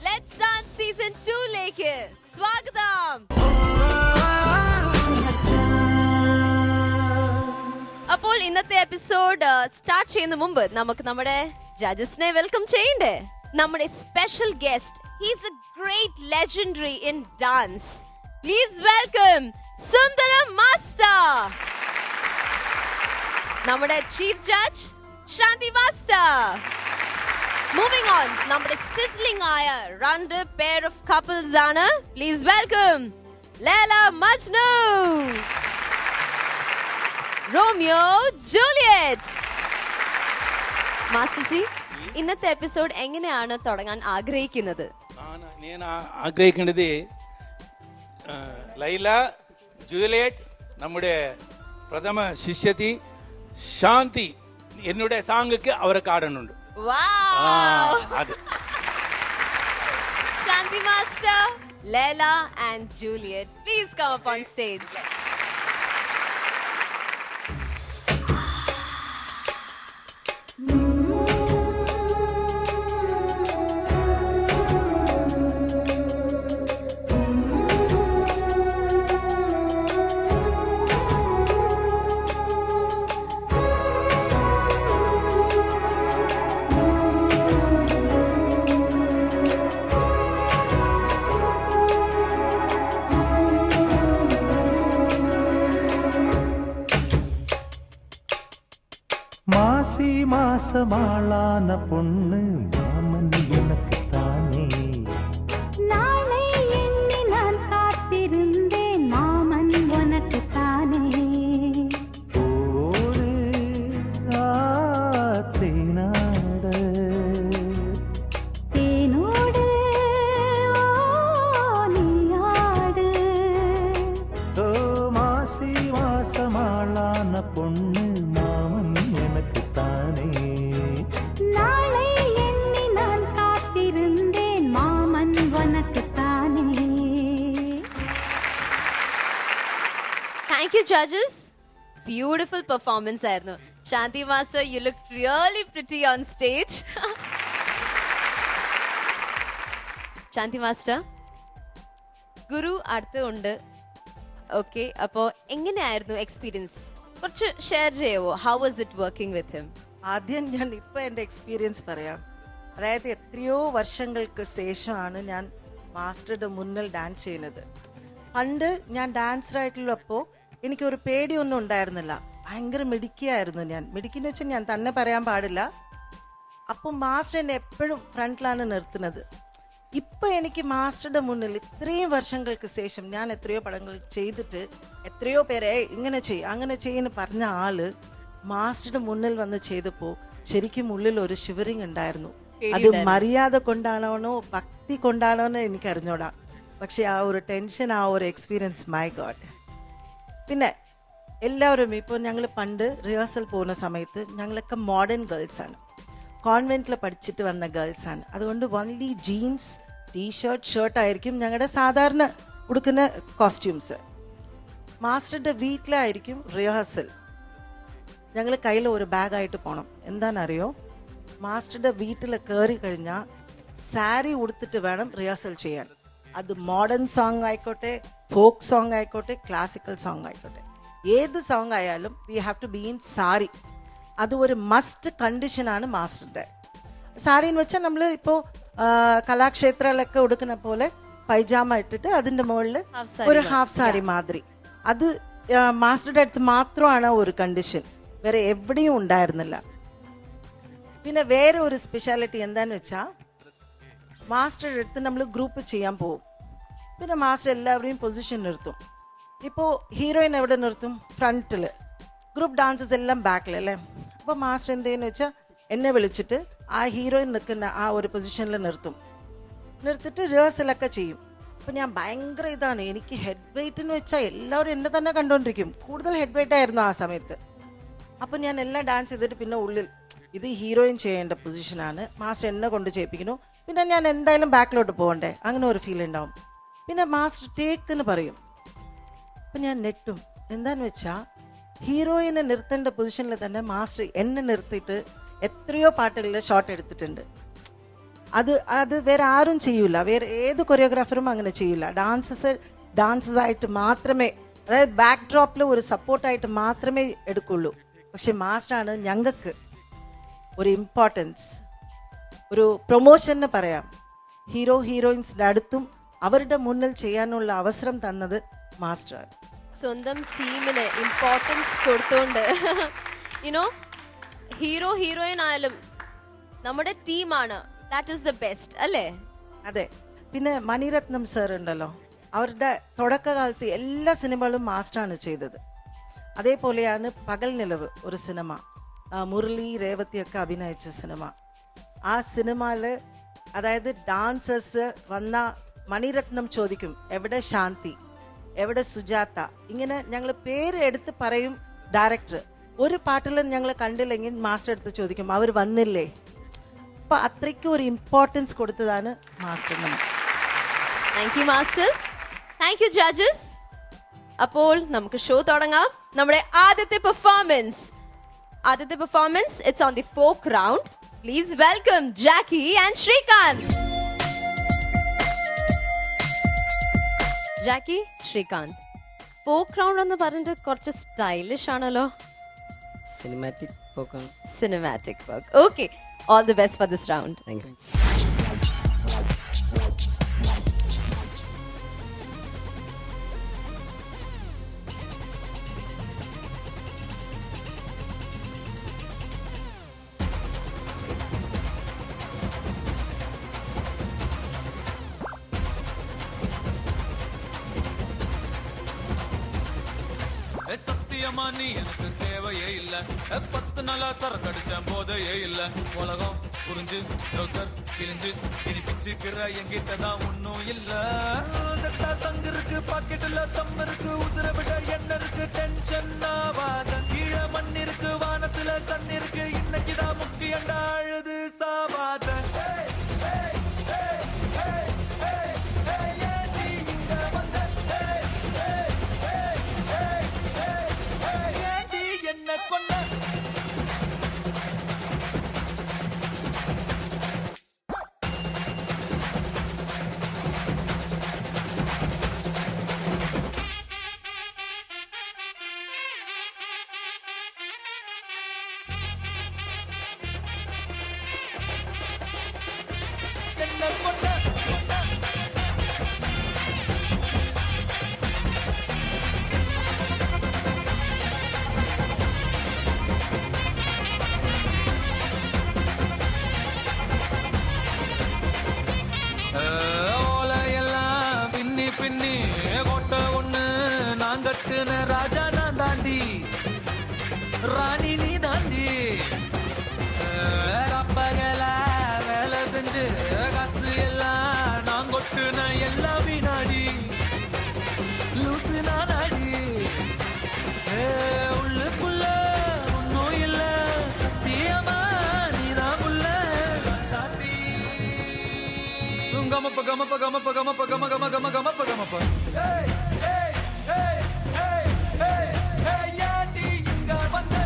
Let's Dance Season 2 ലേക്ക് സ്വാഗതം. അപ്പോൾ ഇന്നത്തെ എപ്പിസോഡ് സ്റ്റാർട്ട് ചെയ്യുന്ന മുമ്പ് നമുക്ക് നമ്മുടെ ജഡ്ജസിനെ വെൽക്കം ചെയ്യണ്ടേ? നമ്മുടെ special guest, he's a great legendary in dance. Please welcome Sundaram master. നമ്മുടെ chief judge Shanthi master. Moving on, നമ്മുടെ sizzling ആയ രണ്ട് pair of couples ആണ്. Please welcome Laila Majnu, Romeo Juliet. മാസ്റ്റർജി, ഇന്നത്തെ എപ്പിസോഡ് എങ്ങനെയാണ് തുടങ്ങാൻ ആഗ്രഹിക്കുന്നത്? ഞാൻ ആഗ്രഹിക്കുന്നത് ലൈല ജൂലിയറ്റ്, നമ്മുടെ പ്രഥമ ശിഷ്യത്തി ശാന്തി, എന്നോട് സാങ്ക്ക് അവരെ കാണുന്നുണ്ട്. Wow! Shanti Master, Laila and Juliet, please come up on stage. மாசி மாசமாளான பொண்ணு மாமன் எனக்கு தானே, நாளை எண்ணி நான் காத்திருந்தேன் மாமன் உனக்கு தானே. ஓடு தேனாட தேனோடு நீயாடு. ஓ மாசி மாசமாளான பொண்ணு மாமன் எனக்கு தானே, நாளை எண்ணி நான் காத்திருந்தேன் மாமன் உனக்கு தானே. Thank you, judges. Beautiful performance ആയിരുന്നു. Shanti Master, you look really pretty on stage. Shanti Master, ഗുരു അടുത്തുണ്ട്. ഓക്കെ, അപ്പോൾ എങ്ങനെയായിരുന്നു എക്സ്പീരിയൻസ്? കുറച്ച് ഷെയർ ചെയ്യുമോ? How was it working with him? ആദ്യം ഞാൻ ഇപ്പോൾ എൻ്റെ എക്സ്പീരിയൻസ് പറയാം. അതായത് എത്രയോ വർഷങ്ങൾക്ക് ശേഷമാണ് ഞാൻ മാസ്റ്ററുടെ മുന്നിൽ ഡാൻസ് ചെയ്യുന്നത്. പണ്ട് ഞാൻ ഡാൻസറായിട്ടുള്ളപ്പോൾ എനിക്കൊരു പേടിയൊന്നും ഉണ്ടായിരുന്നില്ല. ഭയങ്കര മിടുക്കിയായിരുന്നു ഞാൻ. മിടുക്കിന്ന് വെച്ചാൽ ഞാൻ തന്നെ പറയാൻ പാടില്ല. അപ്പം മാസ്റ്റർ എന്നെ എപ്പോഴും ഫ്രണ്ടിലാണ് നിർത്തുന്നത്. ഇപ്പം എനിക്ക് മാസ്റ്ററുടെ മുന്നിൽ ഇത്രയും വർഷങ്ങൾക്ക് ശേഷം ഞാൻ എത്രയോ പടങ്ങൾ ചെയ്തിട്ട് എത്രയോ പേരെ ഇങ്ങനെ ചെയ്യും അങ്ങനെ ചെയ്യുമെന്ന് പറഞ്ഞ ആള് മാസ്റ്ററുടെ മുന്നിൽ വന്ന് ചെയ്തപ്പോൾ ശരിക്കും ഉള്ളിൽ ഒരു ഷിവറിങ് ഉണ്ടായിരുന്നു. അത് മര്യാദ കൊണ്ടാണോ ഭക്തി കൊണ്ടാണോ എന്ന് എനിക്ക് അറിഞ്ഞോടാ. പക്ഷെ ആ ഒരു ടെൻഷൻ, ആ ഒരു എക്സ്പീരിയൻസ്, മൈ ഗോഡ്. പിന്നെ എല്ലാവരും ഇപ്പോൾ ഞങ്ങൾ പണ്ട് റിഹേഴ്സൽ പോകുന്ന സമയത്ത് ഞങ്ങളൊക്കെ മോഡേൺ ഗേൾസാണ്, കോൺവെൻറ്റിൽ പഠിച്ചിട്ട് വന്ന ഗേൾസാണ്. അതുകൊണ്ട് ഓൺലി ജീൻസ്, ടീഷർട്ട്, ഷർട്ടായിരിക്കും ഞങ്ങളുടെ സാധാരണ ഉടുക്കുന്ന കോസ്റ്റ്യൂംസ്. മാസ്റ്ററുടെ വീട്ടിലായിരിക്കും റിഹേഴ്സൽ. ഞങ്ങൾ കയ്യിൽ ഒരു ബാഗായിട്ട് പോകണം. എന്താണെന്നറിയോ, മാസ്റ്ററുടെ വീട്ടിൽ കയറി കഴിഞ്ഞാൽ സാരി ഉടുത്തിട്ട് വേണം റിഹേഴ്സൽ ചെയ്യാൻ. അത് മോഡേൺ സോങ് ആയിക്കോട്ടെ, ഫോക്ക് സോങ് ആയിക്കോട്ടെ, ക്ലാസിക്കൽ സോങ് ആയിക്കോട്ടെ, ഏത് സോങ് ആയാലും we have to be in sari. അത് ഒരു മസ്റ്റ് കണ്ടീഷനാണ് മാസ്റ്ററുടെ. സാരി എന്ന് വെച്ചാൽ നമ്മൾ ഇപ്പോൾ കലാക്ഷേത്രയിലൊക്കെ ഉടുക്കുന്ന പോലെ പൈജാമ ഇട്ടിട്ട് അതിൻ്റെ മുകളിൽ ഒരു ഹാഫ് സാരി മാതിരി. അത് മാസ്റ്ററുടെ അടുത്ത് മാത്രമാണ് ഒരു കണ്ടീഷൻ, വേറെ എവിടെയും ഉണ്ടായിരുന്നില്ല. പിന്നെ വേറെ ഒരു സ്പെഷ്യാലിറ്റി എന്താണെന്ന് വെച്ചാൽ, മാസ്റ്ററുടെ അടുത്ത് നമ്മൾ ഗ്രൂപ്പ് ചെയ്യാൻ പോകും. പിന്നെ മാസ്റ്റർ എല്ലാവരെയും പൊസിഷൻ നിർത്തും. ഇപ്പോൾ ഹീറോയിൻ എവിടെ നിർത്തും? ഫ്രണ്ടിൽ. ഗ്രൂപ്പ് ഡാൻസസ് എല്ലാം ബാക്കിലല്ലേ. അപ്പോൾ മാസ്റ്റർ എന്ത് ചെയ്യുന്നു വെച്ചാൽ എന്നെ വിളിച്ചിട്ട് ആ ഹീറോയിൻ നിൽക്കുന്ന ആ ഒരു പൊസിഷനിൽ നിർത്തിയിട്ട് റിഹേഴ്സലൊക്കെ ചെയ്യും. അപ്പോൾ ഞാൻ ഭയങ്കര ഇതാണ്, എനിക്ക് ഹെഡ് വെയ്റ്റ് എന്ന് വെച്ചാൽ എല്ലാവരും എന്നെ തന്നെ കണ്ടുകൊണ്ടിരിക്കും. കൂടുതൽ ഹെഡ് വെയ്റ്റ് ആയിരുന്നു ആ സമയത്ത്. അപ്പോൾ ഞാൻ എല്ലാം ഡാൻസ് ചെയ്തിട്ട് പിന്നെ ഉള്ളിൽ ഇത് ഹീറോയിൻ ചെയ്യേണ്ട പൊസിഷനാണ്, മാസ്റ്റർ എന്നെ കൊണ്ട് ചെയ്യിപ്പിക്കുന്നു, പിന്നെ ഞാൻ എന്തായാലും ബാക്കിലോട്ട് പോകണ്ടേ, അങ്ങനെ ഒരു ഫീൽ ഉണ്ടാവും. പിന്നെ മാസ്റ്റർ ടേക്ക് എന്ന് പറയും. അപ്പം ഞാൻ നെട്ടും. എന്താന്ന് വെച്ചാൽ ഹീറോയിനെ നിർത്തേണ്ട പൊസിഷനിൽ തന്നെ മാസ്റ്റർ എന്നെ നിർത്തിയിട്ട് എത്രയോ പാട്ടുകളിൽ ഷോട്ട് എടുത്തിട്ടുണ്ട്. അത് അത് വേറെ ആരും ചെയ്യൂല, വേറെ ഏത് കൊറിയോഗ്രാഫറും അങ്ങനെ ചെയ്യൂല. ഡാൻസസ് ആയിട്ട് മാത്രമേ, അതായത് ബാക്ക് ഡ്രോപ്പിൽ ഒരു സപ്പോർട്ടായിട്ട് മാത്രമേ എടുക്കുള്ളൂ. പക്ഷെ മാസ്റ്ററാണ് ഞങ്ങൾക്ക് ഒരു ഇമ്പോർട്ടൻസ്, ഒരു പ്രൊമോഷന് പറയാം, ഹീറോയിൻസിൻ്റെ അടുത്തും അവരുടെ മുന്നിൽ ചെയ്യാനുള്ള അവസരം തന്നത് മാസ്റ്ററാണ്. സ്വന്തം ടീമിന് ഇമ്പോർട്ടൻസ് കൊടുത്തോണ്ട് യുനോ ഹീറോയിൻ ആയാലും നമ്മുടെ ടീമാണ്, ദാറ്റ് ഈസ് ദ ബെസ്റ്റ് അല്ലേ? അതെ. പിന്നെ മണിരത്നം സാർ ഉണ്ടല്ലോ, അവരുടെ തുടക്കകാലത്ത് എല്ലാ സിനിമകളും മാസ്റ്ററാണ് ചെയ്തത്. അതേപോലെയാണ് പകൽ നിലവ് ഒരു സിനിമ, മുരളി രേവതിയൊക്കെ അഭിനയിച്ച സിനിമ. ആ സിനിമയിൽ അതായത് ഡാൻസേഴ്സ് വന്ന മണിരത്നം ചോദിക്കും എവിടെ ശാന്തി, എവിടെ സുജാത, ഇങ്ങനെ ഞങ്ങൾ പേര് എടുത്ത് പറയും. ഡയറക്ടർ ഒരു പാട്ടിലും ഞങ്ങൾ കണ്ടില്ലെങ്കിൽ മാസ്റ്റർ എടുത്ത് ചോദിക്കും അവർ വന്നില്ലേ. അപ്പം അത്രയ്ക്കും ഒരു ഇമ്പോർട്ടൻസ് കൊടുത്തതാണ് മാസ്റ്റർ നമുക്ക്. Thank you masters, thank you judges. അപ്പോൾ നമുക്ക് ഷോ തുടങ്ങാം. നമ്മുടെ ആദ്യത്തെ performance it's on the folk round. Please welcome Jackie and Srikanth. Jackie, Srikanth, folk round എന്ന് പറഞ്ഞിട്ട് കുറച്ച് സ്റ്റൈലിഷ് ആണല്ലോ. സിനിമാറ്റിക് ഫോക്കാണ്. Cinematic folk. Okay, all the best for this round. Thank you. சத்தியமா நீ எனக்கு தேவையே இல்ல, 10 நாளா சரக்கடிச்ச போதையே இல்ல. உலகம் புரிஞ்சு ரோசர் கிழிஞ்சு இனி பிச்சுக்கிற எங்கிட்டதான் ஒன்னும் இல்ல. செத்தா சங்கு இருக்கு, பாக்கெட்டுல தம் இருக்கு, உசுர விட என்ன இருக்கு, டென்ஷன் ஆவாத. கீழே மண் இருக்கு, வானத்துல சன் இருக்கு, இன்னைக்குதான் முக்கியண்டா அழுது சாவாத. ஓலையெல்லாம் பின்னி பின்னி கொட்ட ஒண்ணு நான் கட்டுன ராஜா நான் தாண்டி, ராணி நீ தாண்டி. அப்பகல வேலை செஞ்சு காசு எல்லாம் நான் கொட்டுன எல்லா வினாடி, லூசு நானாடி. உள்ளுக்குள்ள ஒன்னும் இல்ல, சத்தியமா நீதான் உள்ள சாத்தி. கமப்ப கமப்ப கமப்ப கமப்ப கம கம கம கமப்ப கமப்ப. ஏண்டி இங்க வந்த,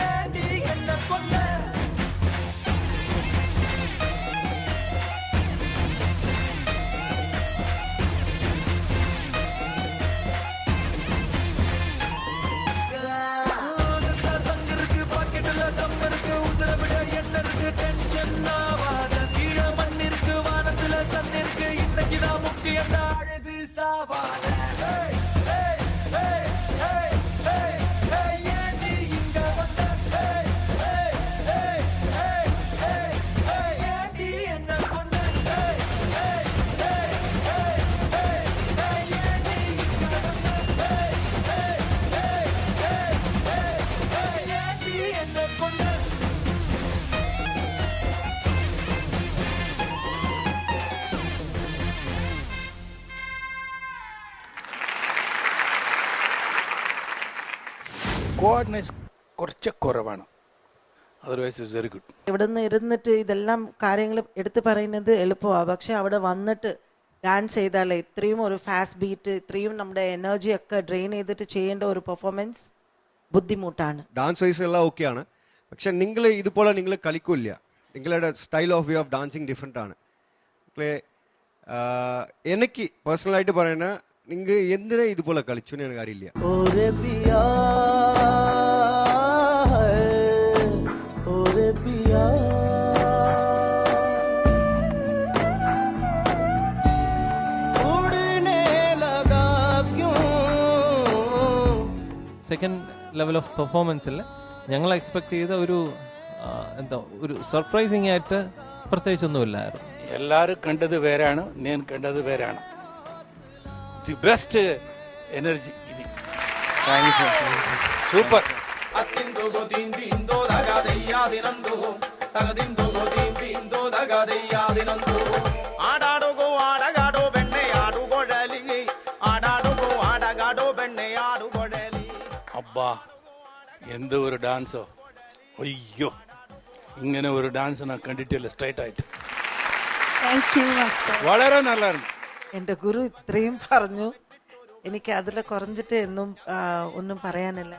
ஏண்டி என்ன கொண்ட. சங்கு இருக்கு, பாக்கெட்டுல தம் இருக்கு, உசுர விட என்ன இருக்கு, டென்ஷன் ஆவாத. கீழே மண் இருக்கு, வானத்துல சன் இருக்கு, இன்னைக்குதான் முக்கியண்டா அழுது சாவாத. ஏண்டி இங்க வந்த, ஏண்டி என்ன கொண்ட. ஏண்டி இங்க வந்த, ஏண்டி என்ன கொண்ட. കോർഡിനേഷൻ കുറച്ച് കുറവാണ്, അതർവൈസ് ഇറ്റ്സ് വെരി ഗുഡ്. ഇവിടെ നിന്ന് ഇരുന്നിട്ട് ഇതെല്ലാം കാര്യങ്ങൾ എടുത്തു പറയുന്നത് എളുപ്പമാണ്, പക്ഷെ അവിടെ വന്നിട്ട് ഡാൻസ് ചെയ്താലേ ഇത്രയും ഒരു ഫാസ്റ്റ് ബീറ്റ്, ഇത്രയും നമ്മുടെ എനർജി ഒക്കെ ഡ്രെയിൻ ചെയ്തിട്ട് ചെയ്യേണ്ട ഒരു പെർഫോമൻസ് ബുദ്ധിമുട്ടാണ്. ഡാൻസ് വൈസ് എല്ലാം ഓക്കെയാണ്, പക്ഷെ നിങ്ങൾ ഇതുപോലെ നിങ്ങൾ കളിക്കില്ല. നിങ്ങളുടെ style of way of dancing different ആണ്. എനിക്ക് പേഴ്സണലായിട്ട് പറയുന്ന നിങ്ങൾ എന്തിനാ ഇതുപോലെ കളിച്ചു എന്ന് എനിക്ക് അറിയില്ല. സെക്കൻഡ് ലെവൽ ഓഫ് പെർഫോമൻസിൽ ഞങ്ങൾ എക്സ്പെക്ട് ചെയ്ത ഒരു ഒരു സർപ്രൈസിങ് ആയിട്ട് പ്രത്യേകിച്ചൊന്നുമില്ലായിരുന്നു. എല്ലാവരും കണ്ടത് വേറാണ്, ഞാൻ കണ്ടത് വേറാണ്. ದಿ ಬೆಸ್ಟ್ ಎನರ್ಜಿ ಇದು. ಸೂಪರ್. അബ്ബാ എന്ത് ഒരു ഡാൻസോ! അയ്യോ, ഇങ്ങനെ ഒരു ഡാൻസ് ഞാൻ കണ്ടിട്ടില്ല സ്ട്രൈറ്റ് ആയിട്ട്. വളരെ നല്ലായിരുന്നു. എൻ്റെ ഗുരു ഇത്രയും പറഞ്ഞു, എനിക്ക് അതിൽ കുറഞ്ഞിട്ട് ഒന്നും പറയാനില്ല.